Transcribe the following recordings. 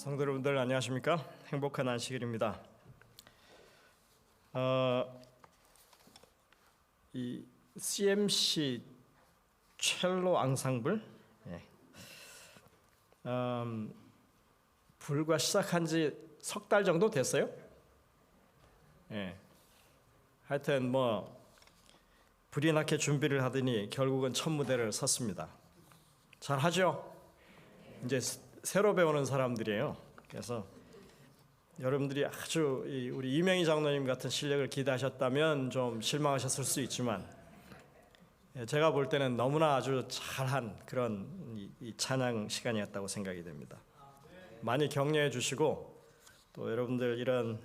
성도 여러분들 안녕하십니까? 행복한 안식일입니다. 이 CMC 첼로 앙상블 불과 시작한 지 석 달 정도 됐어요. 하여튼 불이 나게 준비를 하더니 결국은 첫 무대를 섰습니다. 잘하죠? 이제 새로 배우는 사람들이에요. 그래서 여러분들이 아주 우리 이명희 장로님 같은 실력을 기대하셨다면 좀 실망하셨을 수 있지만 제가 볼 때는 너무나 아주 잘한 그런 이 찬양 시간이었다고 생각이 됩니다. 많이 격려해 주시고 또 여러분들 이런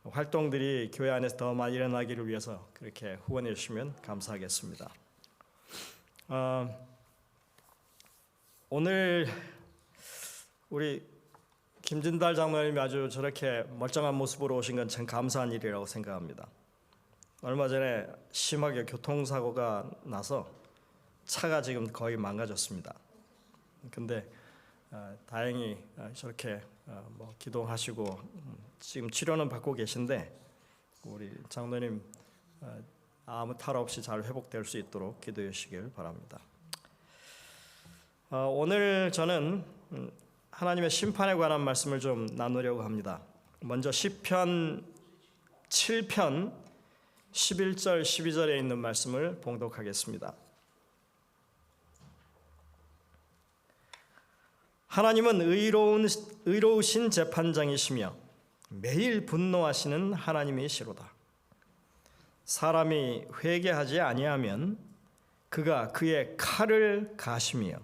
활동들이 교회 안에서 더 많이 일어나기를 위해서 그렇게 후원해 주시면 감사하겠습니다. 오늘 우리 김진달 장로님이 아주 저렇게 멀쩡한 모습으로 오신 건 참 감사한 일이라고 생각합니다. 얼마 전에 심하게 교통사고가 나서 차가 지금 거의 망가졌습니다. 근데 다행히 저렇게 기도하시고 지금 치료는 받고 계신데 우리 장로님 아무 탈 없이 잘 회복될 수 있도록 기도해 주시길 바랍니다. 오늘 저는 하나님의 심판에 관한 말씀을 좀 나누려고 합니다. 먼저 시편 7편 11절 12절에 있는 말씀을 봉독하겠습니다. 하나님은 의로우신 재판장이시며 매일 분노하시는 하나님이시로다. 사람이 회개하지 아니하면 그가 그의 칼을 가시며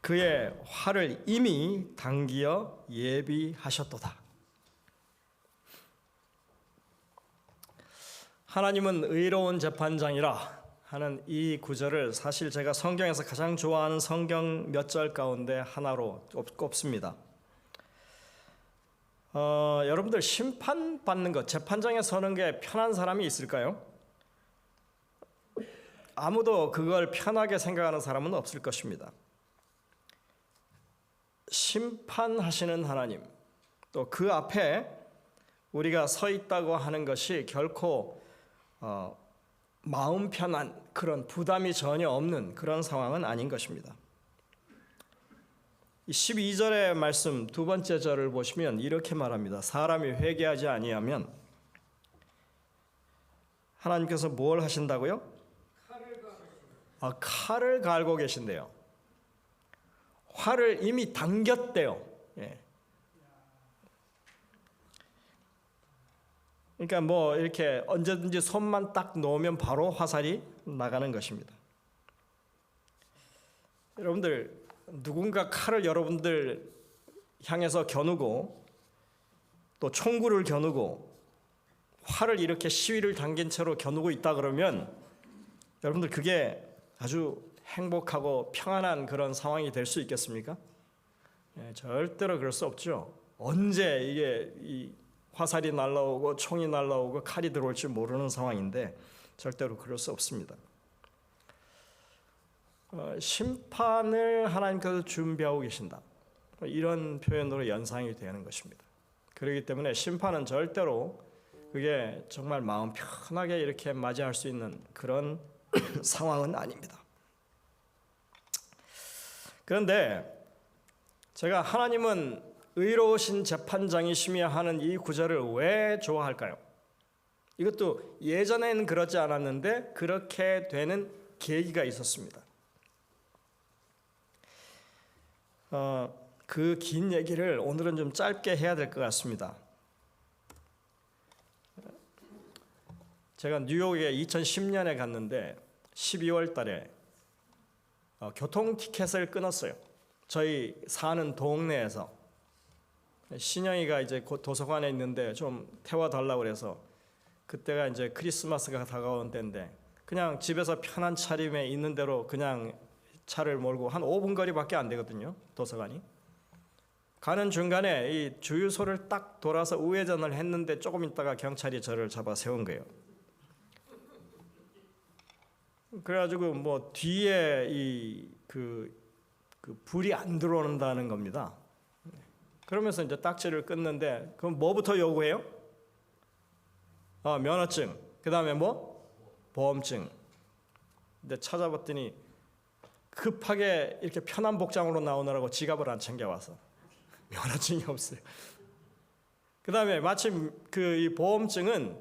그의 활을 이미 당기어 예비하셨도다. 하나님은 의로운 재판장이라 하는 이 구절을 사실 제가 성경에서 가장 좋아하는 성경 몇 절 가운데 하나로 꼽습니다. 여러분들 심판받는 것, 재판장에 서는 게 편한 사람이 있을까요? 아무도 그걸 편하게 생각하는 사람은 없을 것입니다. 심판하시는 하나님, 또 그 앞에 우리가 서 있다고 하는 것이 결코 마음 편한 그런 부담이 전혀 없는 그런 상황은 아닌 것입니다. 12절의 말씀 두 번째 절을 보시면 이렇게 말합니다. 사람이 회개하지 아니하면 하나님께서 뭘 하신다고요? 칼을 갈고 계신대요. 활을 이미 당겼대요. 그러니까 이렇게 언제든지 손만 딱 놓으면 바로 화살이 나가는 것입니다. 여러분들 누군가 칼을 여러분들 향해서 겨누고 또 총구를 겨누고 활을 이렇게 시위를 당긴 채로 겨누고 있다 그러면 여러분들 그게 아주 행복하고 평안한 그런 상황이 될 수 있겠습니까? 절대로 그럴 수 없죠. 언제 이게 화살이 날라오고 총이 날라오고 칼이 들어올지 모르는 상황인데 절대로 그럴 수 없습니다. 심판을 하나님께서 준비하고 계신다. 이런 표현으로 연상이 되는 것입니다. 그렇기 때문에 심판은 절대로 그게 정말 마음 편하게 이렇게 맞이할 수 있는 그런 상황은 아닙니다. 그런데 제가 하나님은 의로우신 재판장이시며 하는 이 구절을 왜 좋아할까요? 이것도 예전에는 그렇지 않았는데 그렇게 되는 계기가 있었습니다. 그 긴 얘기를 오늘은 좀 짧게 해야 될 것 같습니다. 제가 뉴욕에 2010년에 갔는데 12월 달에 교통 티켓을 끊었어요. 저희 사는 동네에서 신영이가 이제 곧 도서관에 있는데 좀 태워달라고 그래서 그때가 이제 크리스마스가 다가온 때인데 그냥 집에서 편한 차림에 있는 대로 그냥 차를 몰고 한 5분 거리밖에 안 되거든요. 도서관이. 가는 중간에 이 주유소를 딱 돌아서 우회전을 했는데 조금 있다가 경찰이 저를 잡아 세운 거예요. 그래가지고 뒤에 그 불이 안 들어온다는 겁니다. 그러면서 이제 딱지를 끊는데 그럼 뭐부터 요구해요? 면허증. 그다음에 뭐? 보험증. 근데 찾아봤더니 급하게 이렇게 편한 복장으로 나오느라고 지갑을 안 챙겨와서 면허증이 없어요. 그다음에 마침 이 보험증은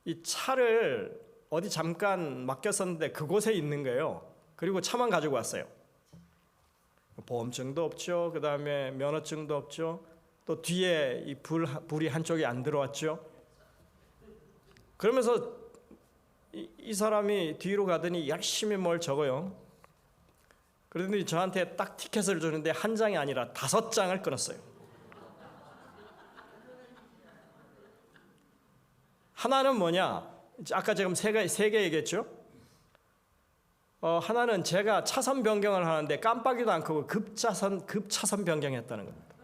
이 차를 어디 잠깐 맡겼었는데 그곳에 있는 거예요. 그리고 차만 가지고 왔어요. 보험증도 없죠. 그다음에 면허증도 없죠. 또 뒤에 이 불이 한쪽이 안 들어왔죠. 그러면서 이 사람이 뒤로 가더니 열심히 뭘 적어요. 그러더니 저한테 딱 티켓을 주는데 한 장이 아니라 5장을 끊었어요. 하나는 뭐냐? 아까 지금 세 개 얘기했죠? 하나는 제가 차선 변경을 하는데 깜빡이도 안 켜고 급차선 변경했다는 겁니다.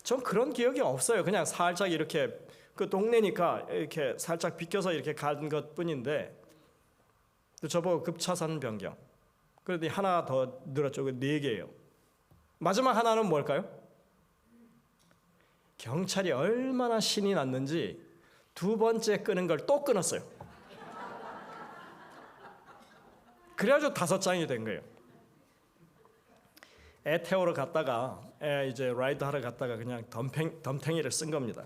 전 그런 기억이 없어요. 그냥 살짝 이렇게 그 동네니까 이렇게 살짝 비껴서 이렇게 간 것뿐인데 저보고 급차선 변경. 그러더니 하나 더 늘었죠. 4개예요. 마지막 하나는 뭘까요? 경찰이 얼마나 신이 났는지 2번째 끄는 걸 또 끊었어요. 그래가지고 5장이 된 거예요. 애 태우러 갔다가 이제 라이드 하러 갔다가 그냥 덤탱이를 쓴 겁니다.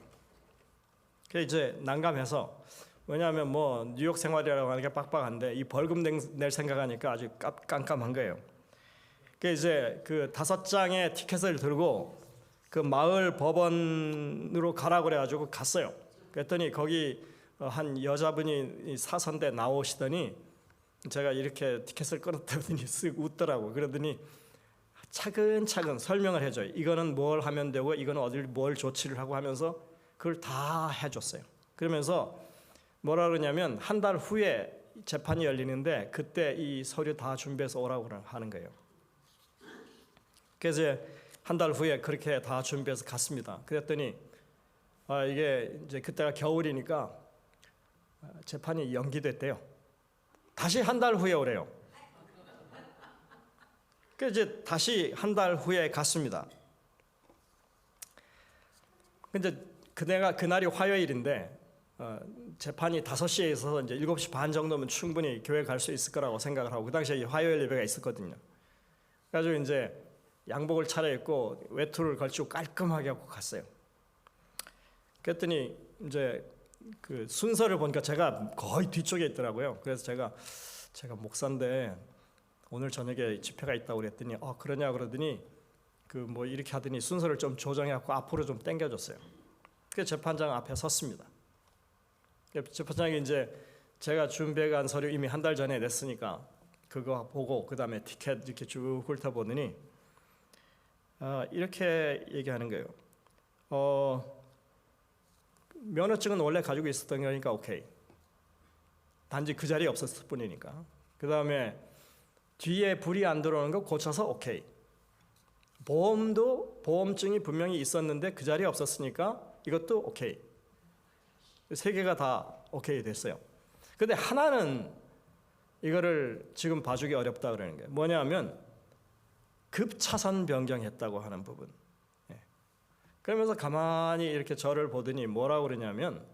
그래서 이제 난감해서 왜냐하면 뭐 뉴욕 생활이라고 하는 게 빡빡한데 이 벌금 낼 생각하니까 아주 깜깜한 거예요. 그래서 이제 그 5장의 티켓을 들고 그 마을 법원으로 가라고 그래가지고 갔어요. 그랬더니 거기 한 여자분이 사선대 나오시더니 제가 이렇게 티켓을 끊었더니 쓱 웃더라고. 그러더니 차근차근 설명을 해줘요. 이거는 뭘 하면 되고 이거는 어딜 뭘 조치를 하고 하면서 그걸 다 해줬어요. 그러면서 뭐라 그러냐면 한 달 후에 재판이 열리는데 그때 이 서류 다 준비해서 오라고 하는 거예요. 그래서 한 달 후에 그렇게 다 준비해서 갔습니다. 그랬더니 이게 이제 그때가 겨울이니까 재판이 연기됐대요. 다시 한 달 후에 오래요. 그래서 이제 다시 한 달 후에 갔습니다. 근데 그날이 화요일인데 재판이 5시에 있어서 이제 7시 반 정도면 충분히 교회 갈 수 있을 거라고 생각을 하고 그 당시에 화요일 예배가 있었거든요. 그래가지고 이제 양복을 차려입고 외투를 걸치고 깔끔하게 하고 갔어요. 그랬더니 이제 그 순서를 보니까 제가 거의 뒤쪽에 있더라고요. 그래서 제가 목사인데 오늘 저녁에 집회가 있다고 그랬더니 그러냐 그러더니 그 뭐 이렇게 하더니 순서를 좀 조정해갖고 앞으로 좀 당겨줬어요. 그래서 재판장 앞에 섰습니다. 재판장이 이제 제가 준비해간 서류 이미 한 달 전에 냈으니까 그거 보고 그 다음에 티켓 이렇게 쭉 훑어보더니 이렇게 얘기하는 거예요. 면허증은 원래 가지고 있었던 거니까 오케이. 단지 그 자리에 없었을 뿐이니까. 그 다음에 뒤에 불이 안 들어오는 거 고쳐서 오케이. 보험증이 분명히 있었는데 그 자리에 없었으니까 이것도 오케이. 3개가 다 오케이 됐어요. 근데 하나는 이거를 지금 봐주기 어렵다 그러는 거예요. 뭐냐면 급차선 변경했다고 하는 부분. 그러면서 가만히 이렇게 저를 보더니 뭐라고 그러냐면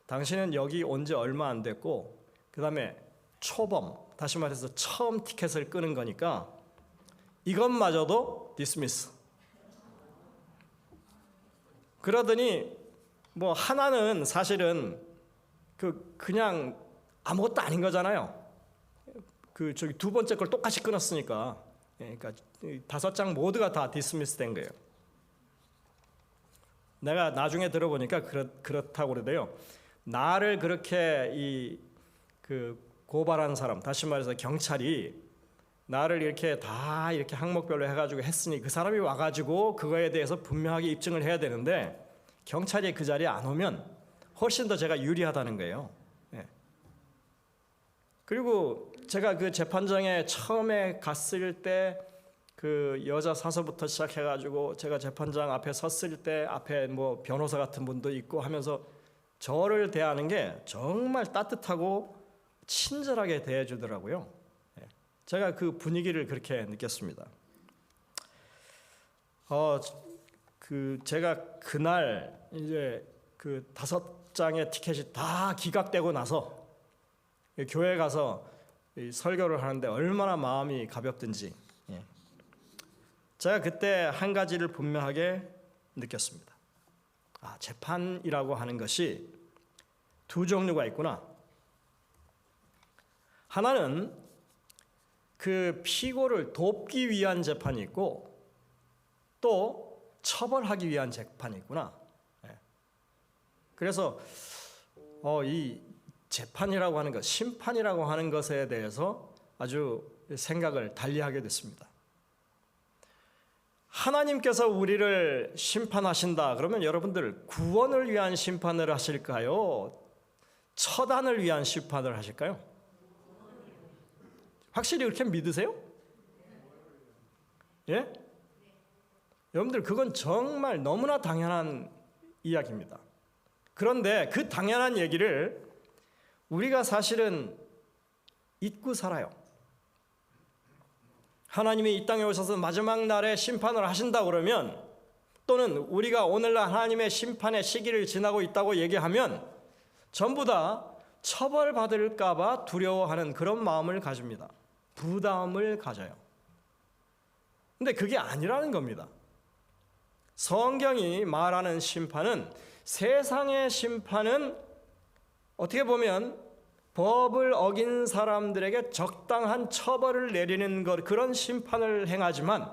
당신은 여기 온 지 얼마 안 됐고 그 다음에 초범, 다시 말해서 처음 티켓을 끄는 거니까 이것마저도 디스미스. 그러더니 뭐 하나는 사실은 그냥 아무것도 아닌 거잖아요. 저기 2번째 걸 똑같이 끊었으니까. 그러니까 5장 모두가 다 디스미스 된 거예요. 내가 나중에 들어보니까 그렇다고 그러대요. 나를 그렇게 고발한 사람, 다시 말해서 경찰이 나를 이렇게 다 이렇게 항목별로 해가지고 했으니 그 사람이 와가지고 그거에 대해서 분명하게 입증을 해야 되는데 경찰이 그 자리에 안 오면 훨씬 더 제가 유리하다는 거예요. 그리고 제가 그 재판장에 처음에 갔을 때 그 여자 사서부터 시작해가지고 제가 재판장 앞에 섰을 때 앞에 뭐 변호사 같은 분도 있고 하면서 저를 대하는 게 정말 따뜻하고 친절하게 대해주더라고요. 제가 그 분위기를 그렇게 느꼈습니다. 제가 그날 이제 그 5장의 티켓이 다 기각되고 나서 교회 가서 설교를 하는데 얼마나 마음이 가볍든지 제가 그때 한 가지를 분명하게 느꼈습니다. 재판이라고 하는 것이 두 종류가 있구나. 하나는 그 피고를 돕기 위한 재판이 있고 또 처벌하기 위한 재판이 있구나. 그래서 이 재판이라고 하는 것, 심판이라고 하는 것에 대해서 아주 생각을 달리하게 됐습니다. 하나님께서 우리를 심판하신다 그러면 여러분들 구원을 위한 심판을 하실까요? 처단을 위한 심판을 하실까요? 확실히 그렇게 믿으세요? 예? 여러분들 그건 정말 너무나 당연한 이야기입니다. 그런데 그 당연한 얘기를 우리가 사실은 잊고 살아요. 하나님이 이 땅에 오셔서 마지막 날에 심판을 하신다 그러면 또는 우리가 오늘날 하나님의 심판의 시기를 지나고 있다고 얘기하면 전부 다 처벌받을까 봐 두려워하는 그런 마음을 가집니다. 부담을 가져요. 근데 그게 아니라는 겁니다. 성경이 말하는 심판은 세상의 심판은 어떻게 보면 법을 어긴 사람들에게 적당한 처벌을 내리는 것 그런 심판을 행하지만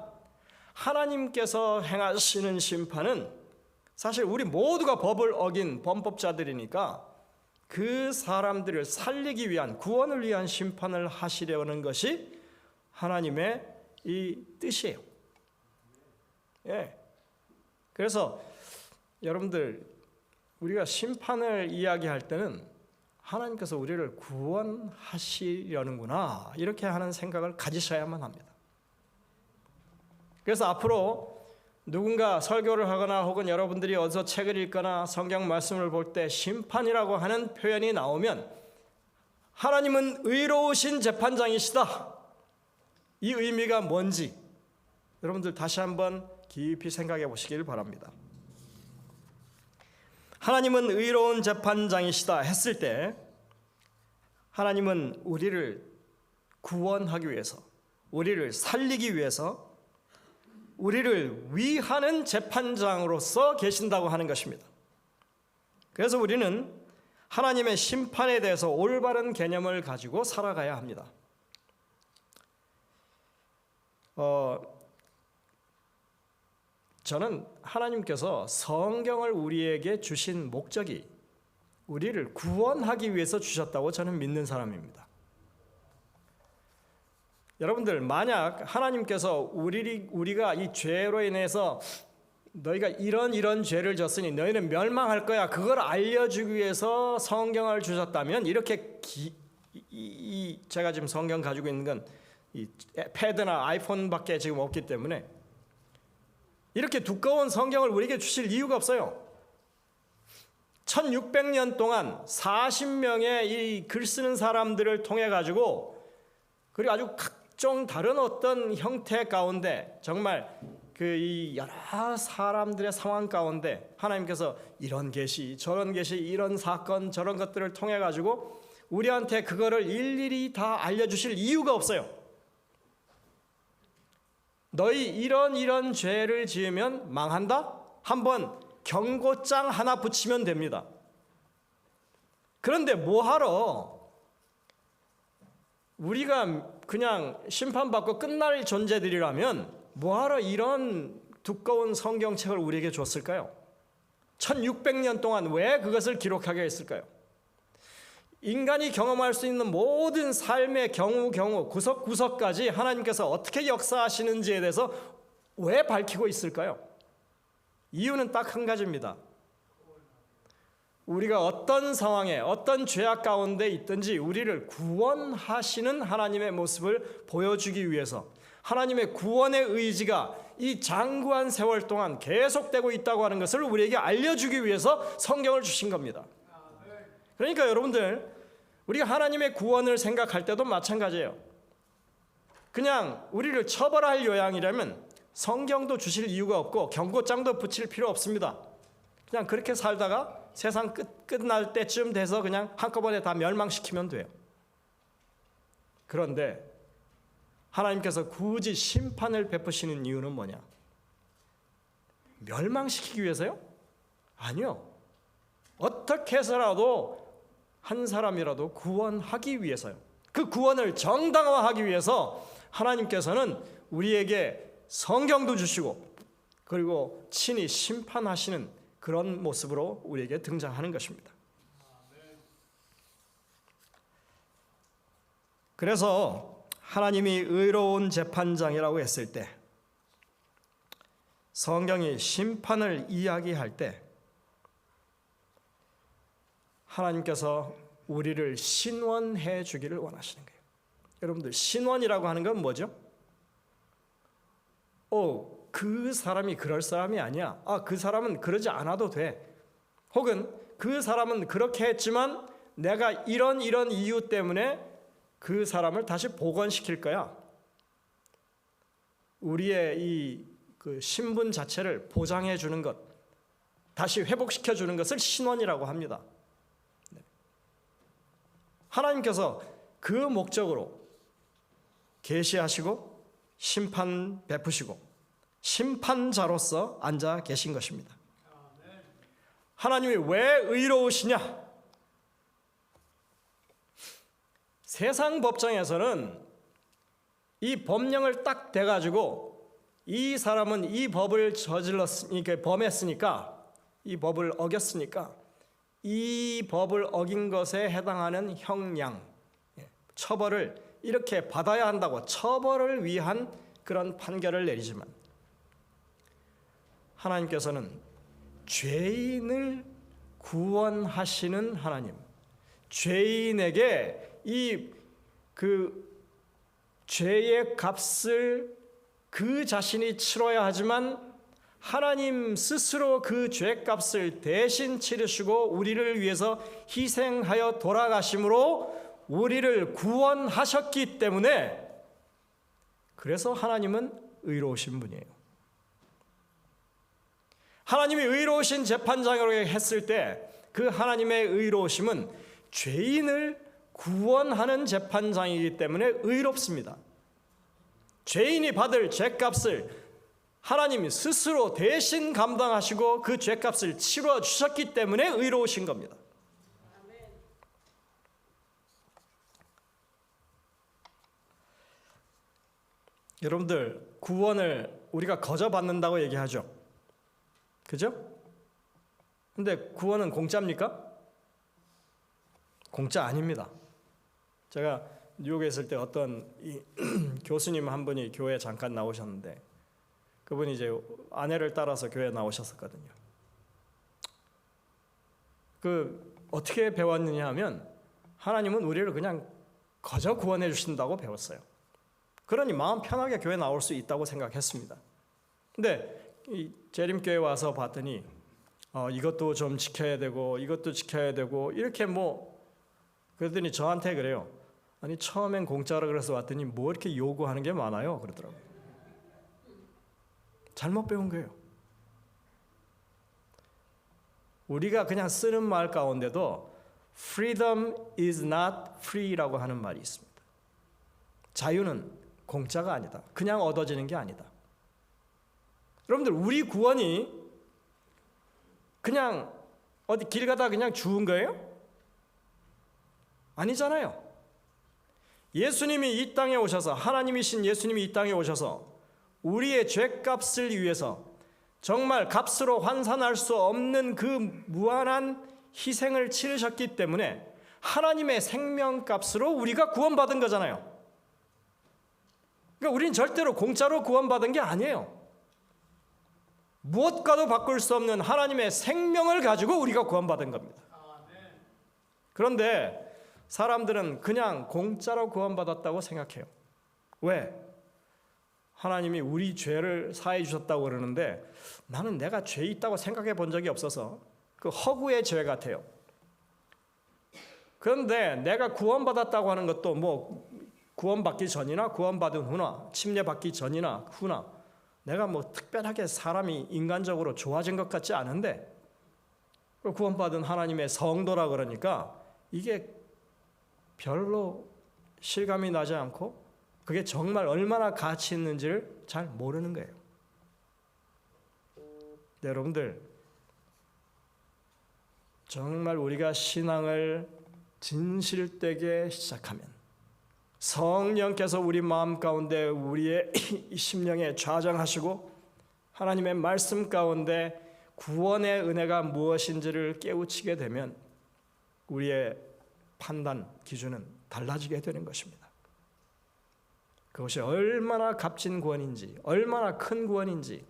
하나님께서 행하시는 심판은 사실 우리 모두가 법을 어긴 범법자들이니까 그 사람들을 살리기 위한 구원을 위한 심판을 하시려는 것이 하나님의 이 뜻이에요. 예. 그래서 여러분들 우리가 심판을 이야기할 때는 하나님께서 우리를 구원하시려는구나 이렇게 하는 생각을 가지셔야만 합니다. 그래서 앞으로 누군가 설교를 하거나 혹은 여러분들이 어디서 책을 읽거나 성경 말씀을 볼 때 심판이라고 하는 표현이 나오면 하나님은 의로우신 재판장이시다. 이 의미가 뭔지 여러분들 다시 한번 깊이 생각해 보시길 바랍니다. 하나님은 의로운 재판장이시다 했을 때 하나님은 우리를 구원하기 위해서 우리를 살리기 위해서 우리를 위하는 재판장으로서 계신다고 하는 것입니다. 그래서 우리는 하나님의 심판에 대해서 올바른 개념을 가지고 살아가야 합니다. 저는 하나님께서 성경을 우리에게 주신 목적이 우리를 구원하기 위해서 주셨다고 저는 믿는 사람입니다. 여러분들 만약 하나님께서 우리가 이 죄로 인해서 너희가 이런 죄를 졌으니 너희는 멸망할 거야 그걸 알려주기 위해서 성경을 주셨다면 이렇게 제가 지금 성경 가지고 있는 건 이 패드나 아이폰밖에 지금 없기 때문에 이렇게 두꺼운 성경을 우리에게 주실 이유가 없어요. 1600년 동안 40명의 이 글 쓰는 사람들을 통해 가지고 그리고 아주 각종 다른 어떤 형태 가운데 정말 이 여러 사람들의 상황 가운데 하나님께서 이런 계시 저런 계시 이런 사건 저런 것들을 통해 가지고 우리한테 그거를 일일이 다 알려주실 이유가 없어요. 너희 이런 죄를 지으면 망한다? 한번 경고장 하나 붙이면 됩니다. 그런데 뭐하러 우리가 그냥 심판받고 끝날 존재들이라면 뭐하러 이런 두꺼운 성경책을 우리에게 줬을까요? 1600년 동안 왜 그것을 기록하게 했을까요? 인간이 경험할 수 있는 모든 삶의 경우 구석구석까지 하나님께서 어떻게 역사하시는지에 대해서 왜 밝히고 있을까요? 이유는 딱 한 가지입니다. 우리가 어떤 상황에 어떤 죄악 가운데 있든지 우리를 구원하시는 하나님의 모습을 보여주기 위해서 하나님의 구원의 의지가 이 장구한 세월 동안 계속되고 있다고 하는 것을 우리에게 알려주기 위해서 성경을 주신 겁니다. 그러니까 여러분들 우리가 하나님의 구원을 생각할 때도 마찬가지예요. 그냥 우리를 처벌할 요양이라면 성경도 주실 이유가 없고 경고장도 붙일 필요 없습니다. 그냥 그렇게 살다가 세상 끝날 때쯤 돼서 그냥 한꺼번에 다 멸망시키면 돼요. 그런데 하나님께서 굳이 심판을 베푸시는 이유는 뭐냐? 멸망시키기 위해서요? 아니요. 어떻게 해서라도 한 사람이라도 구원하기 위해서요. 그 구원을 정당화하기 위해서 하나님께서는 우리에게 성경도 주시고 그리고 친히 심판하시는 그런 모습으로 우리에게 등장하는 것입니다. 그래서 하나님이 의로운 재판장이라고 했을 때, 성경이 심판을 이야기할 때 하나님께서 우리를 신원해 주기를 원하시는 거예요. 여러분들, 신원이라고 하는 건 뭐죠? 그 사람이 그럴 사람이 아니야. 그 사람은 그러지 않아도 돼. 혹은 그 사람은 그렇게 했지만 내가 이런 이유 때문에 그 사람을 다시 복원시킬 거야. 우리의 그 신분 자체를 보장해 주는 것, 다시 회복시켜 주는 것을 신원이라고 합니다. 하나님께서 그 목적으로 계시하시고 심판 베푸시고 심판자로서 앉아 계신 것입니다. 하나님이 왜 의로우시냐? 세상 법정에서는 이 법령을 딱 대가지고 이 사람은 이 법을 저질렀으니까, 범했으니까, 이 법을 어겼으니까 이 법을 어긴 것에 해당하는 형량, 처벌을 이렇게 받아야 한다고 처벌을 위한 그런 판결을 내리지만, 하나님께서는 죄인을 구원하시는 하나님, 죄인에게 그 죄의 값을 그 자신이 치러야 하지만 하나님 스스로 그 죄값을 대신 치르시고 우리를 위해서 희생하여 돌아가심으로 우리를 구원하셨기 때문에, 그래서 하나님은 의로우신 분이에요. 하나님이 의로우신 재판장으로 했을 때 그 하나님의 의로우심은 죄인을 구원하는 재판장이기 때문에 의롭습니다. 죄인이 받을 죄값을 하나님이 스스로 대신 감당하시고 그 죄값을 치러 주셨기 때문에 의로우신 겁니다. 여러분들, 구원을 우리가 거저 받는다고 얘기하죠. 그죠? 근데 구원은 공짜입니까? 공짜 아닙니다. 제가 뉴욕에 있을 때 어떤 교수님 한 분이 교회에 잠깐 나오셨는데, 그분이 이제 아내를 따라서 교회에 나오셨었거든요. 어떻게 배웠느냐 하면 하나님은 우리를 그냥 거저 구원해 주신다고 배웠어요. 그러니 마음 편하게 교회 나올 수 있다고 생각했습니다. 근데 이 재림교회 와서 봤더니 이것도 좀 지켜야 되고 이것도 지켜야 되고 이렇게 그러더니 저한테 그래요. 아니, 처음엔 공짜라 그래서 왔더니 뭐 이렇게 요구하는 게 많아요, 그러더라고요. 잘못 배운 거예요. 우리가 그냥 쓰는 말 가운데도 freedom is not free라고 하는 말이 있습니다. 자유는 공짜가 아니다. 그냥 얻어지는 게 아니다. 여러분들, 우리 구원이 그냥 어디 길 가다 그냥 주운 거예요? 아니잖아요. 예수님이 이 땅에 오셔서, 하나님이신 예수님이 이 땅에 오셔서 우리의 죄값을 위해서 정말 값으로 환산할 수 없는 그 무한한 희생을 치르셨기 때문에 하나님의 생명값으로 우리가 구원받은 거잖아요. 그러니까 우리는 절대로 공짜로 구원받은 게 아니에요. 무엇과도 바꿀 수 없는 하나님의 생명을 가지고 우리가 구원받은 겁니다. 그런데 사람들은 그냥 공짜로 구원받았다고 생각해요. 왜? 하나님이 우리 죄를 사해 주셨다고 그러는데 나는 내가 죄 있다고 생각해 본 적이 없어서 그 허구의 죄 같아요. 그런데 내가 구원받았다고 하는 것도 구원받기 전이나 구원받은 후나 침례받기 전이나 후나 내가 뭐 특별하게 사람이 인간적으로 좋아진 것 같지 않은데 구원받은 하나님의 성도라 그러니까 이게 별로 실감이 나지 않고 그게 정말 얼마나 가치 있는지를 잘 모르는 거예요. 네, 여러분들 정말 우리가 신앙을 진실되게 시작하면 성령께서 우리 마음 가운데 우리의 심령에 좌정하시고 하나님의 말씀 가운데 구원의 은혜가 무엇인지를 깨우치게 되면 우리의 판단 기준은 달라지게 되는 것입니다. 그것이 얼마나 값진 구원인지, 얼마나 큰 구원인지,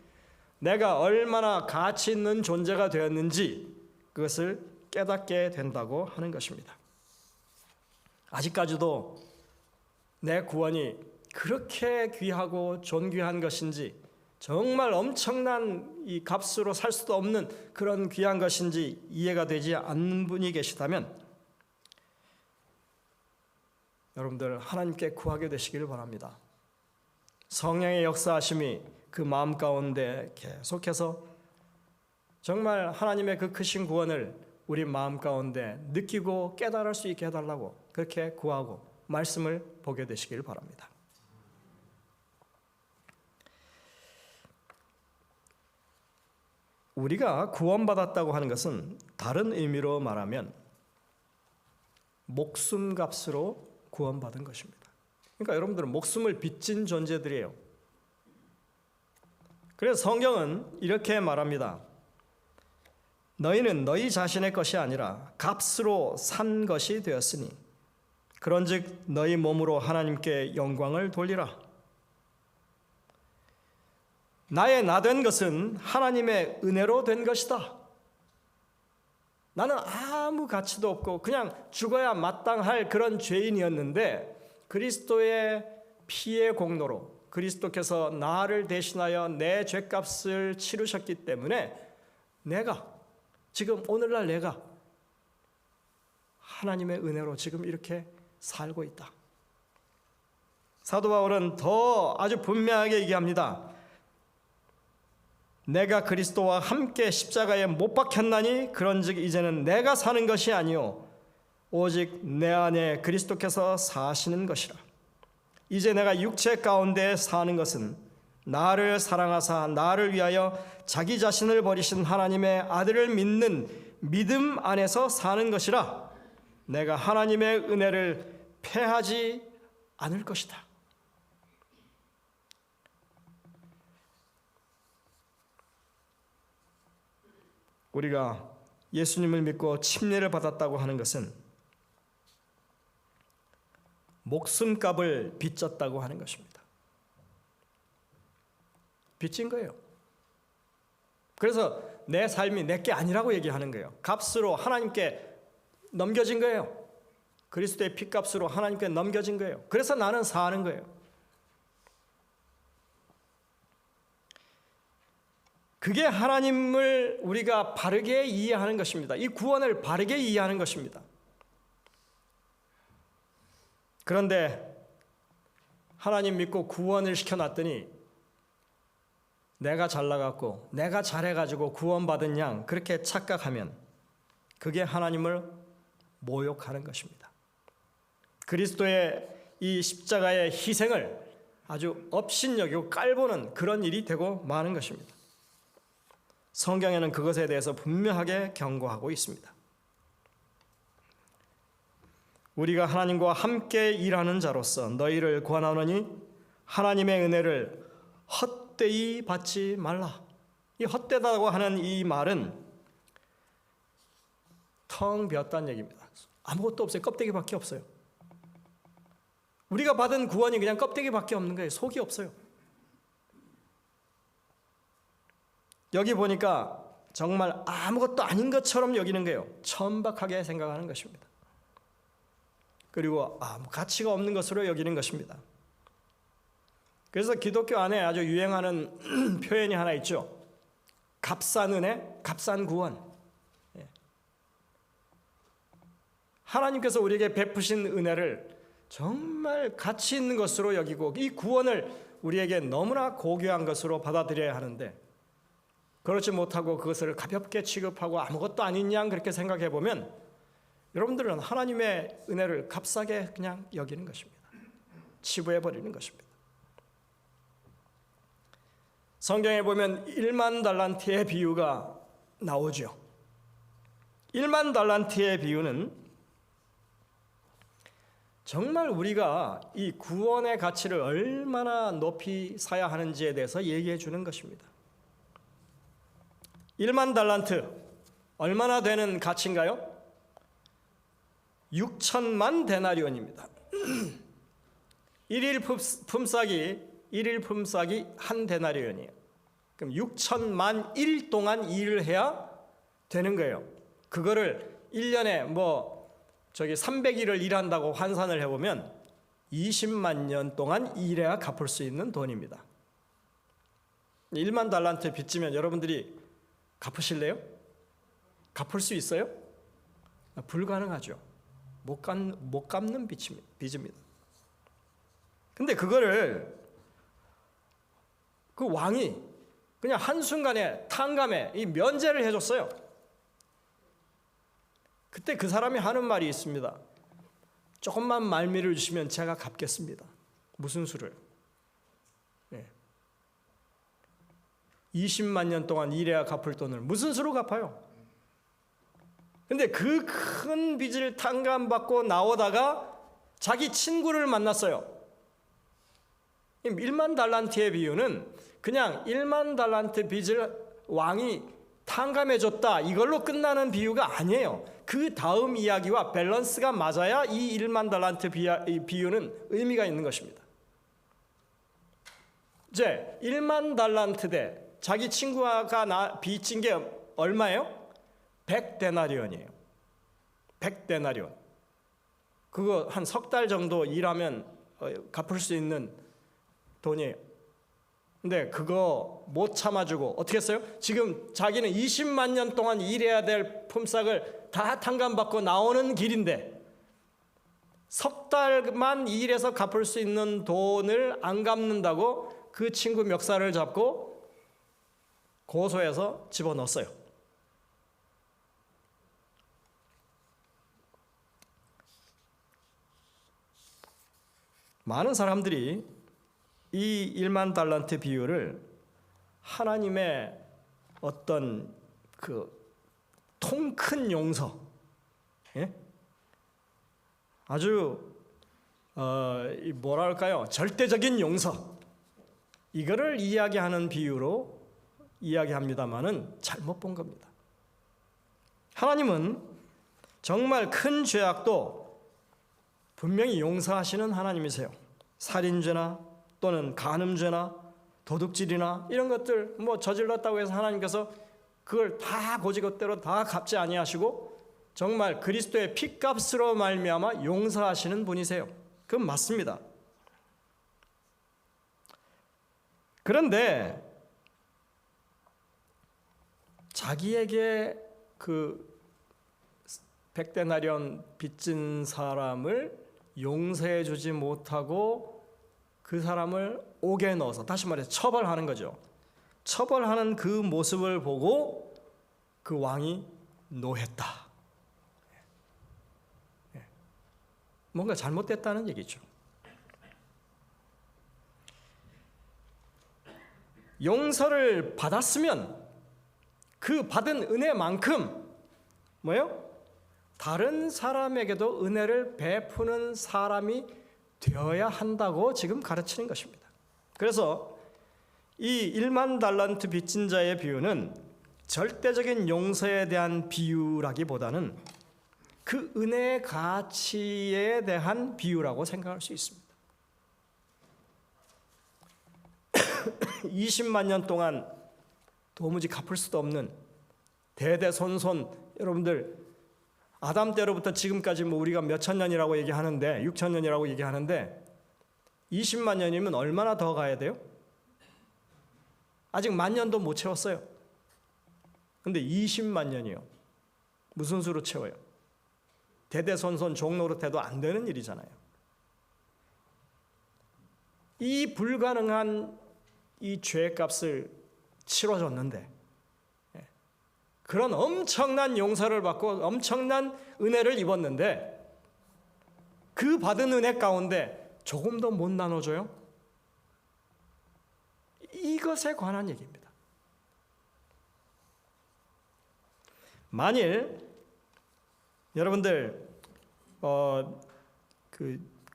내가 얼마나 가치 있는 존재가 되었는지 그것을 깨닫게 된다고 하는 것입니다. 아직까지도 내 구원이 그렇게 귀하고 존귀한 것인지, 정말 엄청난 이 값으로 살 수도 없는 그런 귀한 것인지 이해가 되지 않는 분이 계시다면 여러분들 하나님께 구하게 되시기를 바랍니다. 성령의 역사하심이 그 마음 가운데 계속해서 정말 하나님의 그 크신 구원을 우리 마음 가운데 느끼고 깨달을 수 있게 해달라고 그렇게 구하고 말씀을 보게 되시길 바랍니다. 우리가 구원받았다고 하는 것은 다른 의미로 말하면 목숨값으로 구원받은 것입니다. 그러니까 여러분들은 목숨을 빚진 존재들이에요. 그래서 성경은 이렇게 말합니다. 너희는 너희 자신의 것이 아니라 값으로 산 것이 되었으니 그런즉 너희 몸으로 하나님께 영광을 돌리라. 나의 나 된 것은 하나님의 은혜로 된 것이다. 나는 아무 가치도 없고 그냥 죽어야 마땅할 그런 죄인이었는데 그리스도의 피의 공로로 그리스도께서 나를 대신하여 내 죄값을 치르셨기 때문에 내가 지금 오늘날 내가 하나님의 은혜로 지금 이렇게 살고 있다. 사도 바울은 더 아주 분명하게 얘기합니다. 내가 그리스도와 함께 십자가에 못 박혔나니 그런즉 이제는 내가 사는 것이 아니요 오직 내 안에 그리스도께서 사시는 것이라. 이제 내가 육체 가운데 사는 것은 나를 사랑하사 나를 위하여 자기 자신을 버리신 하나님의 아들을 믿는 믿음 안에서 사는 것이라. 내가 하나님의 은혜를 패하지 않을 것이다. 우리가 예수님을 믿고 침례를 받았다고 하는 것은 목숨값을 빚졌다고 하는 것입니다. 빚진 거예요. 그래서 내 삶이 내게 아니라고 얘기하는 거예요. 값으로 하나님께 넘겨진 거예요. 그리스도의 피값으로 하나님께 넘겨진 거예요. 그래서 나는 사는 거예요. 그게 하나님을 우리가 바르게 이해하는 것입니다. 이 구원을 바르게 이해하는 것입니다. 그런데 하나님 믿고 구원을 시켜놨더니 내가 잘나갔고 내가 잘해가지고 구원받은 양 그렇게 착각하면 그게 하나님을 모욕하는 것입니다. 그리스도의 이 십자가의 희생을 아주 업신여기고 깔보는 그런 일이 되고 마는 것입니다. 성경에는 그것에 대해서 분명하게 경고하고 있습니다. 우리가 하나님과 함께 일하는 자로서 너희를 권하노니 하나님의 은혜를 헛되이 받지 말라. 이 헛되다고 하는 이 말은 텅 비었다는 얘기입니다. 아무것도 없어요. 껍데기밖에 없어요. 우리가 받은 구원이 그냥 껍데기밖에 없는 거예요. 속이 없어요. 여기 보니까 정말 아무것도 아닌 것처럼 여기는 거예요. 천박하게 생각하는 것입니다. 그리고 아무 가치가 없는 것으로 여기는 것입니다. 그래서 기독교 안에 아주 유행하는 표현이 하나 있죠. 값싼 은혜, 값싼 구원. 하나님께서 우리에게 베푸신 은혜를 정말 가치 있는 것으로 여기고 이 구원을 우리에게 너무나 고귀한 것으로 받아들여야 하는데 그렇지 못하고 그것을 가볍게 취급하고 아무것도 아닌 양 그렇게 생각해 보면 여러분들은 하나님의 은혜를 값싸게 그냥 여기는 것입니다. 치부해 버리는 것입니다. 성경에 보면 1만 달란트의 비유가 나오죠. 1만 달란트의 비유는 정말 우리가 이 구원의 가치를 얼마나 높이 사야 하는지에 대해서 얘기해 주는 것입니다. 1만 달란트 얼마나 되는 가치인가요? 6천만 데나리온입니다. 일일 품삯이 한 데나리온이에요. 그럼 6천만 일 동안 일을 해야 되는 거예요. 그거를 1년에 300일을 일한다고 환산을 해보면 20만 년 동안 일해야 갚을 수 있는 돈입니다. 1만 달란트 빚지면 여러분들이 갚으실래요? 갚을 수 있어요? 불가능하죠. 못 갚는 빚입니다. 근데 그거를 그 왕이 그냥 한순간에 탕감에 이 면제를 해줬어요. 그때 그 사람이 하는 말이 있습니다. 조금만 말미를 주시면 제가 갚겠습니다. 무슨 수를? 20만 년 동안 일해야 갚을 돈을 무슨 수로 갚아요? 근데 그 큰 빚을 탕감받고 나오다가 자기 친구를 만났어요. 1만 달란트의 비유는 그냥 1만 달란트 빚을 왕이 탕감해줬다 이걸로 끝나는 비유가 아니에요. 그 다음 이야기와 밸런스가 맞아야 이 1만 달란트 비유는 의미가 있는 것입니다. 이제 1만 달란트 대 자기 친구가 빚진 게 얼마예요? 100데나리온이에요. 100데나리온. 그거 한 석 달 정도 일하면 갚을 수 있는 돈이에요. 근데 그거 못 참아주고 어떻게 했어요? 지금 자기는 20만 년 동안 일해야 될 품삯을 다 탕감받고 나오는 길인데 석 달만 일해서 갚을 수 있는 돈을 안 갚는다고 그 친구 멱살을 잡고 고소해서 집어넣었어요. 많은 사람들이 이 1만 달란트 비유를 하나님의 어떤 그 통 큰 용서, 아주 뭐랄까요? 절대적인 용서 이거를 이야기하는 비유로 이야기합니다만은 잘못 본 겁니다. 하나님은 정말 큰 죄악도 분명히 용서하시는 하나님이세요. 살인죄나 또는 간음죄나 도둑질이나 이런 것들 저질렀다고 해서 하나님께서 그걸 다 고지것대로 다 갚지 아니하시고 정말 그리스도의 피값으로 말미암아 용서하시는 분이세요. 그건 맞습니다. 그런데 자기에게 그 100데나리온 빚진 사람을 용서해 주지 못하고 그 사람을 옥에 넣어서 다시 말해서 처벌하는 거죠. 처벌하는 그 모습을 보고 그 왕이 노했다. 뭔가 잘못됐다는 얘기죠. 용서를 받았으면 그 받은 은혜만큼 뭐예요? 다른 사람에게도 은혜를 베푸는 사람이 되어야 한다고 지금 가르치는 것입니다. 그래서 이 1만 달란트 빚진 자의 비유는 절대적인 용서에 대한 비유라기보다는 그 은혜의 가치에 대한 비유라고 생각할 수 있습니다. 20만 년 동안 도무지 갚을 수도 없는 대대손손 여러분들 아담 때로부터 지금까지 우리가 몇천 년이라고 얘기하는데 6천 년이라고 얘기하는데 20만 년이면 얼마나 더 가야 돼요? 아직 만 년도 못 채웠어요. 근데 20만 년이요. 무슨 수로 채워요? 대대손손 종노릇해도 안 되는 일이잖아요. 이 불가능한 이 죄값을 치러줬는데, 그런 엄청난 용서를 받고 엄청난 은혜를 입었는데 그 받은 은혜 가운데 조금도 못 나눠줘요? 이것에 관한 얘기입니다. 만일 여러분들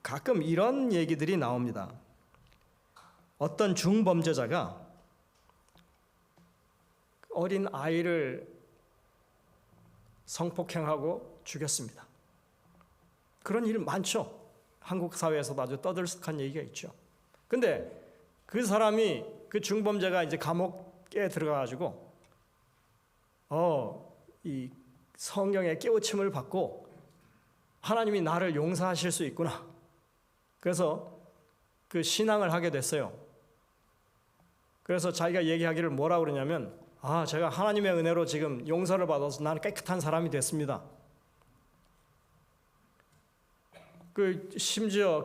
가끔 이런 얘기들이 나옵니다. 어떤 중범죄자가 어린 아이를 성폭행하고 죽였습니다. 그런 일 많죠. 한국 사회에서도 아주 떠들썩한 얘기가 있죠. 근데 그 사람이, 그 중범죄가 이제 감옥에 들어가가지고 이 성경의 깨우침을 받고 하나님이 나를 용서하실 수 있구나. 그래서 그 신앙을 하게 됐어요. 그래서 자기가 얘기하기를 뭐라고 그러냐면, 제가 하나님의 은혜로 지금 용서를 받아서 나는 깨끗한 사람이 됐습니다. 심지어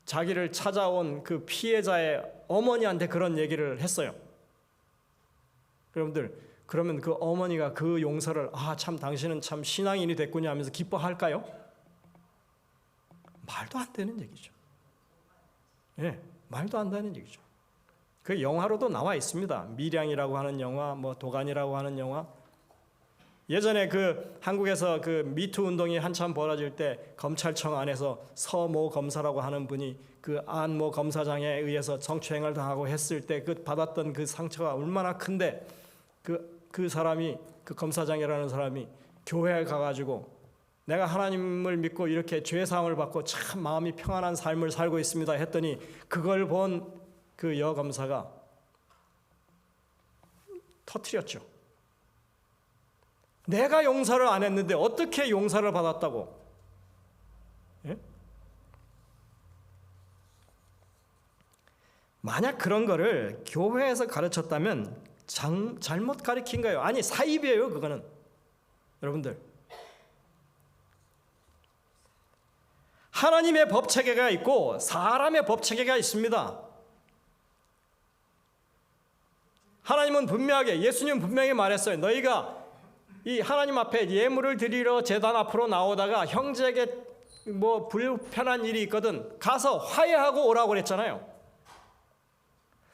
자기를 찾아온 그 피해자의 어머니한테 그런 얘기를 했어요. 여러분들, 그러면 그 어머니가 그 용서를 참 당신은 참 신앙인이 됐군요 하면서 기뻐할까요? 말도 안 되는 얘기죠. 말도 안 되는 얘기죠. 그 영화로도 나와 있습니다. 미량이라고 하는 영화, 도간이라고 하는 영화. 예전에 한국에서 미투 운동이 한참 벌어질 때 검찰청 안에서 서모 검사라고 하는 분이 그 안모 검사장에 의해서 성추행을 당하고 했을 때 받았던 그 상처가 얼마나 큰데 그 사람이, 그 검사장이라는 사람이 교회에 가가지고 내가 하나님을 믿고 이렇게 죄사함을 받고 참 마음이 평안한 삶을 살고 있습니다 했더니 그걸 본 그 여검사가 터뜨렸죠. 내가 용서를 안 했는데 어떻게 용서를 받았다고? 만약 그런 거를 교회에서 가르쳤다면 잘못 가르친 거예요. 아니, 사입이에요, 그거는. 여러분들, 하나님의 법체계가 있고 사람의 법체계가 있습니다. 하나님은 분명하게, 예수님은 분명히 말했어요. 너희가 이 하나님 앞에 예물을 드리러 제단 앞으로 나오다가 형제에게 불편한 일이 있거든 가서 화해하고 오라고 그랬잖아요.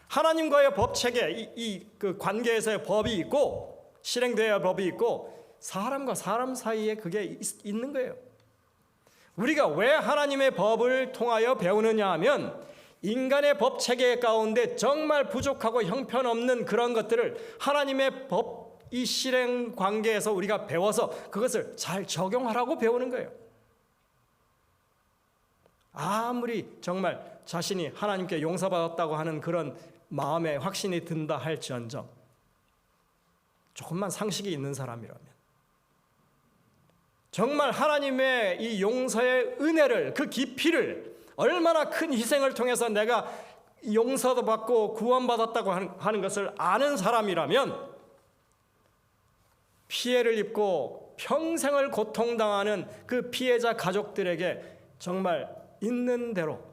하나님과의 법체계, 그 관계에서의 법이 있고 실행되어야 할 법이 있고 사람과 사람 사이에 그게 있는 거예요. 우리가 왜 하나님의 법을 통하여 배우느냐 하면 인간의 법체계 가운데 정말 부족하고 형편없는 그런 것들을 하나님의 법, 이 실행 관계에서 우리가 배워서 그것을 잘 적용하라고 배우는 거예요. 아무리 정말 자신이 하나님께 용서받았다고 하는 그런 마음에 확신이 든다 할지언정 조금만 상식이 있는 사람이라면 정말 하나님의 이 용서의 은혜를, 그 깊이를, 얼마나 큰 희생을 통해서 내가 용서도 받고 구원받았다고 하는 것을 아는 사람이라면 피해를 입고 평생을 고통당하는 그 피해자 가족들에게 정말 있는 대로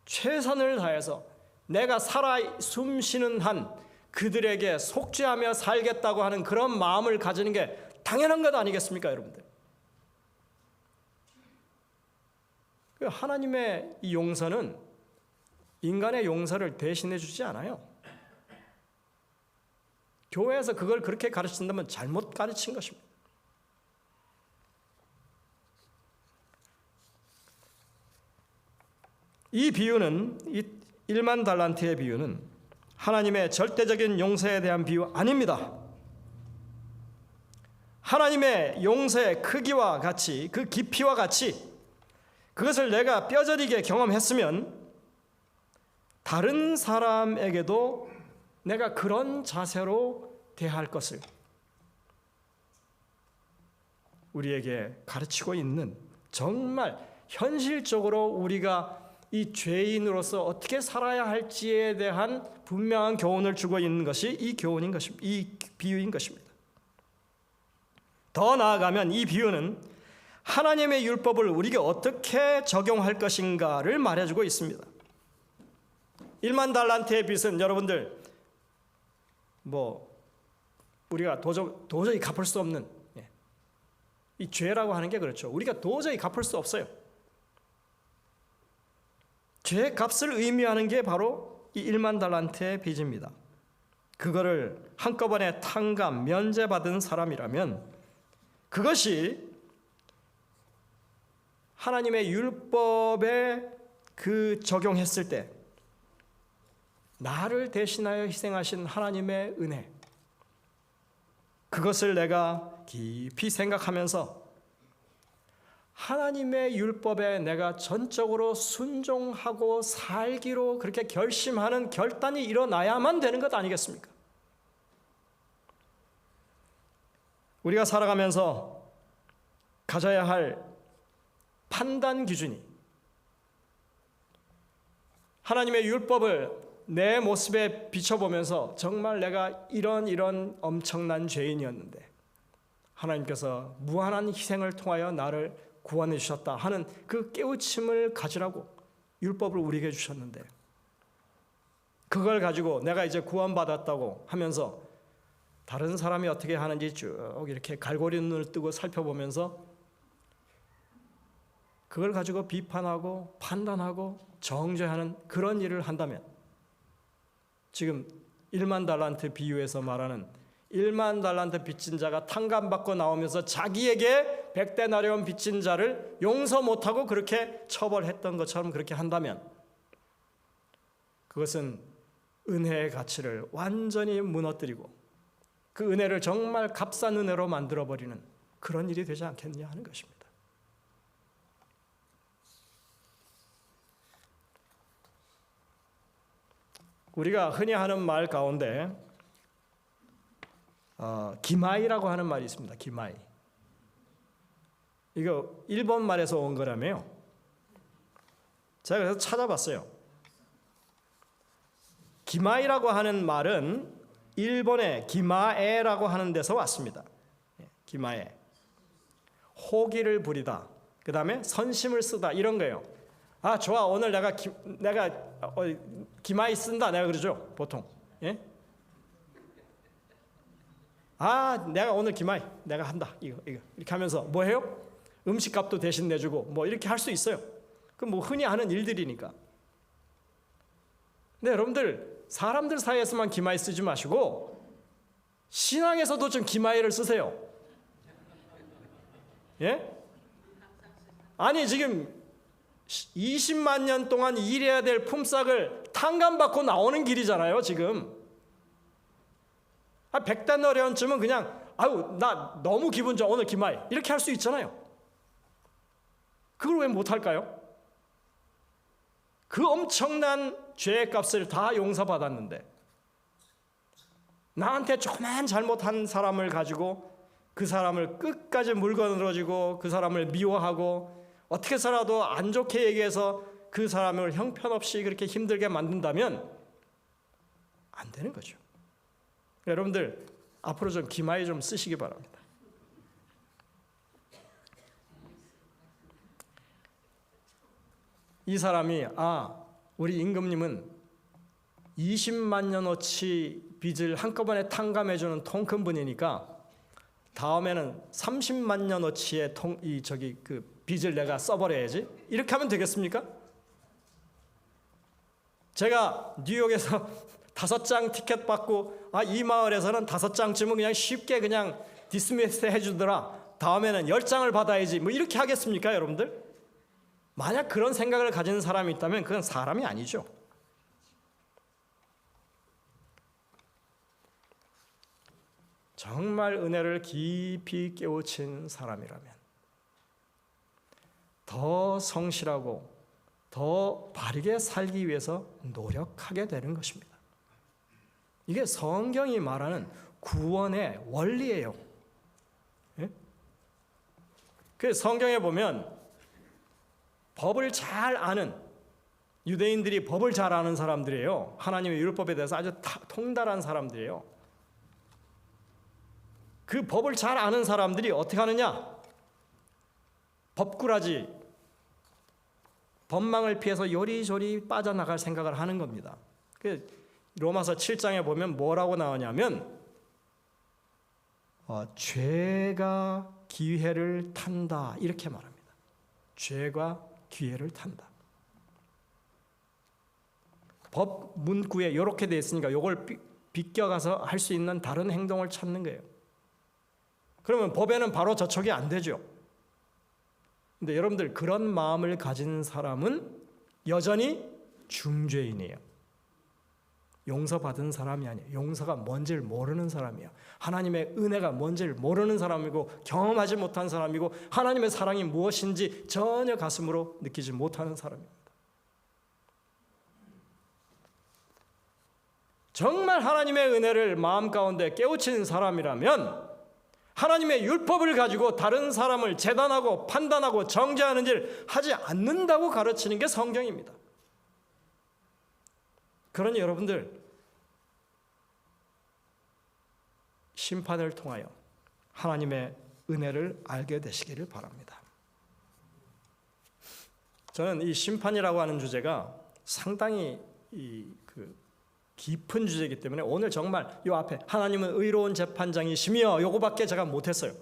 최선을 다해서 내가 살아 숨쉬는 한 그들에게 속죄하며 살겠다고 하는 그런 마음을 가지는 게 당연한 것 아니겠습니까, 여러분들? 하나님의 이 용서는 인간의 용서를 대신해 주지 않아요. 교회에서 그걸 그렇게 가르친다면 잘못 가르친 것입니다. 이 비유는, 이 1만 달란트의 비유는 하나님의 절대적인 용서에 대한 비유 아닙니다. 하나님의 용서의 크기와 같이, 그 깊이와 같이 그것을 내가 뼈저리게 경험했으면 다른 사람에게도 내가 그런 자세로 대할 것을 우리에게 가르치고 있는, 정말 현실적으로 우리가 이 죄인으로서 어떻게 살아야 할지에 대한 분명한 교훈을 주고 있는 것이 이 교훈인 것입니다. 이 비유인 것입니다. 더 나아가면 이 비유는 하나님의 율법을 우리가 어떻게 적용할 것인가를 말해주고 있습니다. 1만 달란트의 빚은 여러분들 우리가 도저히 갚을 수 없는, 이 죄라고 하는 게 그렇죠. 우리가 도저히 갚을 수 없어요. 죄 값을 의미하는 게 바로 이 1만 달란트의 빚입니다. 그거를 한꺼번에 탕감, 면제받은 사람이라면 그것이 하나님의 율법에 적용했을 때 나를 대신하여 희생하신 하나님의 은혜, 그것을 내가 깊이 생각하면서 하나님의 율법에 내가 전적으로 순종하고 살기로 그렇게 결심하는 결단이 일어나야만 되는 것 아니겠습니까? 우리가 살아가면서 가져야 할 판단 기준이 하나님의 율법을 내 모습에 비춰보면서 정말 내가 이런 엄청난 죄인이었는데 하나님께서 무한한 희생을 통하여 나를 구원해 주셨다 하는 그 깨우침을 가지라고 율법을 우리에게 주셨는데, 그걸 가지고 내가 이제 구원받았다고 하면서 다른 사람이 어떻게 하는지 쭉 이렇게 갈고리 눈을 뜨고 살펴보면서 그걸 가지고 비판하고 판단하고 정죄하는 그런 일을 한다면, 지금 1만 달란트 비유에서 말하는 1만 달란트 빚진 자가 탕감받고 나오면서 자기에게 100데나리온 빚진 자를 용서 못하고 그렇게 처벌했던 것처럼 그렇게 한다면 그것은 은혜의 가치를 완전히 무너뜨리고 그 은혜를 정말 값싼 은혜로 만들어버리는 그런 일이 되지 않겠느냐 하는 것입니다. 우리가 흔히 하는 말 가운데 기마이라고 하는 말이 있습니다. 기마이. 이거 일본 말에서 온 거라며요. 제가 그래서 찾아봤어요. 기마이라고 하는 말은 일본의 기마에라고 하는 데서 왔습니다. 기마에. 호기를 부리다. 그 다음에 선심을 쓰다 이런 거예요. 아 좋아, 오늘 내가 기마이 쓴다 내가 그러죠 보통. 예? 아 내가 오늘 기마이 내가 한다 이거 이렇게 하면서 뭐 해요? 음식값도 대신 내주고 뭐 이렇게 할 수 있어요. 그 뭐 흔히 하는 일들이니까. 근데 여러분들 사람들 사이에서만 기마이 쓰지 마시고 신앙에서도 좀 기마이를 쓰세요. 예? 아니 지금 20만 년 동안 일해야 될 품삯을 탕감받고 나오는 길이잖아요 지금. 100데나리온쯤은 그냥 아유 나 너무 기분 좋아 오늘 기마이 이렇게 할 수 있잖아요. 그걸 왜 못할까요? 그 엄청난 죄의 값을 다 용서받았는데 나한테 조그만 잘못한 사람을 가지고 그 사람을 끝까지 물거늘어지고 그 사람을 미워하고 어떻게 해서라도 안 좋게 얘기해서 그 사람을 형편없이 그렇게 힘들게 만든다면 안 되는 거죠. 여러분들 앞으로 좀 기마이 좀 쓰시기 바랍니다. 이 사람이 우리 임금님은 20만 년어치 빚을 한꺼번에 탕감해주는 통 큰 분이니까 다음에는 30만 년어치의 빚을 내가 써버려야지 이렇게 하면 되겠습니까? 제가 뉴욕에서 5장 티켓 받고 이 마을에서는 5장쯤은 그냥 쉽게 그냥 디스미스 해주더라 다음에는 10장을 받아야지 뭐 이렇게 하겠습니까 여러분들? 만약 그런 생각을 가진 사람이 있다면 그건 사람이 아니죠. 정말 은혜를 깊이 깨우친 사람이라면 더 성실하고 더 바르게 살기 위해서 노력하게 되는 것입니다. 이게 성경이 말하는 구원의 원리예요. 예? 그 성경에 보면 법을 잘 아는 유대인들이 법을 잘 아는 사람들이에요. 하나님의 율법에 대해서 아주 통달한 사람들이에요. 그 법을 잘 아는 사람들이 어떻게 하느냐? 법꾸라지, 법망을 피해서 요리조리 빠져나갈 생각을 하는 겁니다. 로마서 7장에 보면 뭐라고 나오냐면 죄가 기회를 탄다 이렇게 말합니다. 죄가 기회를 탄다. 법 문구에 이렇게 돼 있으니까 이걸 비껴가서 할 수 있는 다른 행동을 찾는 거예요. 그러면 법에는 바로 저촉이 안 되죠. 근데 여러분들 그런 마음을 가진 사람은 여전히 중죄인이에요. 용서받은 사람이 아니에요. 용서가 뭔지를 모르는 사람이에요. 하나님의 은혜가 뭔지를 모르는 사람이고 경험하지 못한 사람이고 하나님의 사랑이 무엇인지 전혀 가슴으로 느끼지 못하는 사람입니다. 정말 하나님의 은혜를 마음 가운데 깨우친 사람이라면 하나님의 율법을 가지고 다른 사람을 재단하고 판단하고 정죄하는 일을 하지 않는다고 가르치는 게 성경입니다. 그러니 여러분들 심판을 통하여 하나님의 은혜를 알게 되시기를 바랍니다. 저는 이 심판이라고 하는 주제가 상당히 깊은 주제이기 때문에 오늘 정말 이 앞에 하나님은 의로운 재판장이시며 요거밖에 제가 못했어요.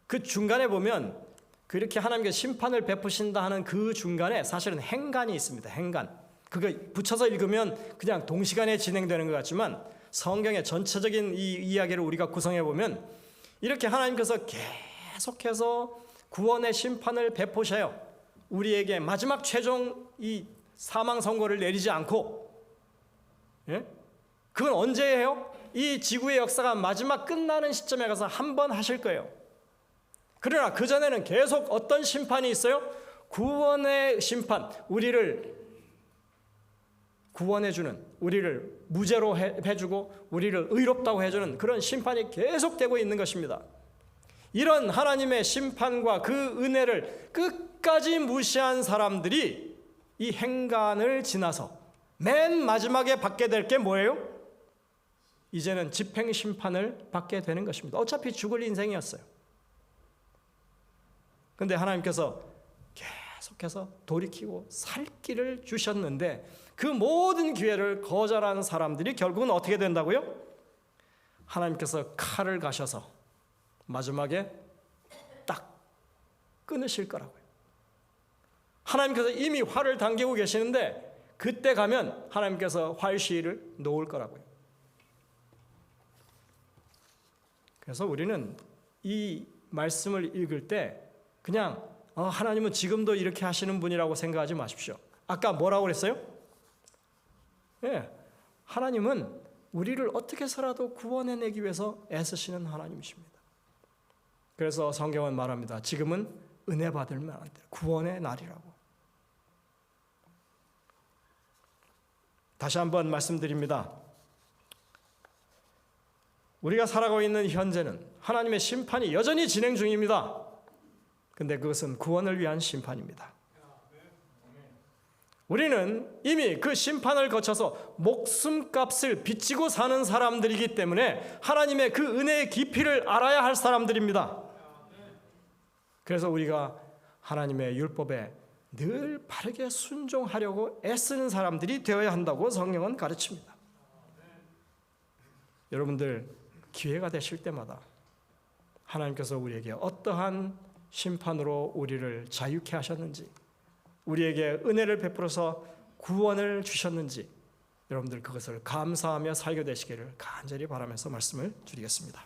그 중간에 보면 그렇게 하나님께 심판을 베푸신다 하는 그 중간에 사실은 행간이 있습니다. 행간. 그거 붙여서 읽으면 그냥 동시간에 진행되는 것 같지만 성경의 전체적인 이 이야기를 우리가 구성해 보면 이렇게 하나님께서 계속해서 구원의 심판을 베푸셔요. 우리에게 마지막 최종 이 사망 선고를 내리지 않고, 예? 그건 언제 해요? 이 지구의 역사가 마지막 끝나는 시점에 가서 한 번 하실 거예요. 그러나 그전에는 계속 어떤 심판이 있어요? 구원의 심판, 우리를 구원해주는, 우리를 무죄로 해주고 우리를 의롭다고 해주는 그런 심판이 계속되고 있는 것입니다. 이런 하나님의 심판과 그 은혜를 끝까지 무시한 사람들이 이 행간을 지나서 맨 마지막에 받게 될 게 뭐예요? 이제는 집행심판을 받게 되는 것입니다. 어차피 죽을 인생이었어요. 그런데 하나님께서 계속해서 돌이키고 살 길을 주셨는데 그 모든 기회를 거절한 사람들이 결국은 어떻게 된다고요? 하나님께서 칼을 가셔서 마지막에 딱 끊으실 거라고요. 하나님께서 이미 활을 당기고 계시는데 그때 가면 하나님께서 활시위를 놓을 거라고요. 그래서 우리는 이 말씀을 읽을 때 그냥 하나님은 지금도 이렇게 하시는 분이라고 생각하지 마십시오. 아까 뭐라고 그랬어요? 예, 하나님은 우리를 어떻게 해서라도 구원해내기 위해서 애쓰시는 하나님이십니다. 그래서 성경은 말합니다. 지금은 은혜 받을 만한 때, 구원의 날이라고. 다시 한번 말씀드립니다. 우리가 살아가고 있는 현재는 하나님의 심판이 여전히 진행 중입니다. 근데 그것은 구원을 위한 심판입니다. 우리는 이미 그 심판을 거쳐서 목숨값을 빚지고 사는 사람들이기 때문에 하나님의 그 은혜의 깊이를 알아야 할 사람들입니다. 그래서 우리가 하나님의 율법에 늘 바르게 순종하려고 애쓰는 사람들이 되어야 한다고 성경은 가르칩니다. 여러분들 기회가 되실 때마다 하나님께서 우리에게 어떠한 심판으로 우리를 자유케 하셨는지, 우리에게 은혜를 베풀어서 구원을 주셨는지 여러분들 그것을 감사하며 살게 되시기를 간절히 바라면서 말씀을 드리겠습니다.